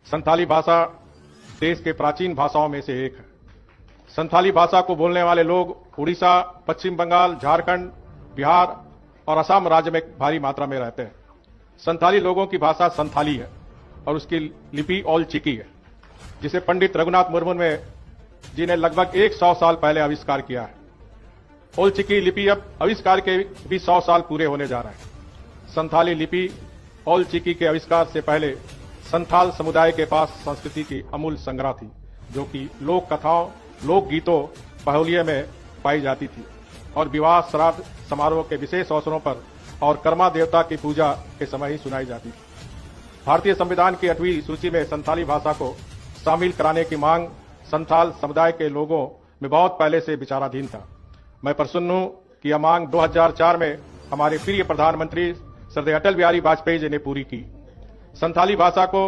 संथाली भाषा देश के प्राचीन भाषाओं में से एक है। संथाली भाषा को बोलने वाले लोग उड़ीसा, पश्चिम बंगाल, झारखंड, बिहार और असम राज्य में भारी मात्रा में रहते हैं। संथाली लोगों की भाषा संथाली है और उसकी लिपि ओल चिकी है, जिसे पंडित रघुनाथ मुर्मू जी ने लगभग 100 साल पहले आविष्कार किया है। ओल चिकी लिपि अब आविष्कार के भी 100 साल पूरे होने जा रहे हैं। संथाली लिपि ओल चिकी के आविष्कार से पहले संथाल समुदाय के पास संस्कृति की अमूल संग्रह थी, जो कि लोक कथाओं, लोक गीतों, पहोलिये में पाई जाती थी और विवाह, श्राद्ध, समारोह के विशेष अवसरों पर और कर्मा देवता की पूजा के समय ही सुनाई जाती थी। भारतीय संविधान की 8वीं सूची में संथाली भाषा को शामिल कराने की मांग संथाल समुदाय के लोगों में बहुत पहले से विचाराधीन था। मैं प्रसन्न हूं कि यह मांग 2004 में हमारे प्रिय प्रधानमंत्री श्री अटल बिहारी वाजपेयी जी ने पूरी की। संथाली भाषा को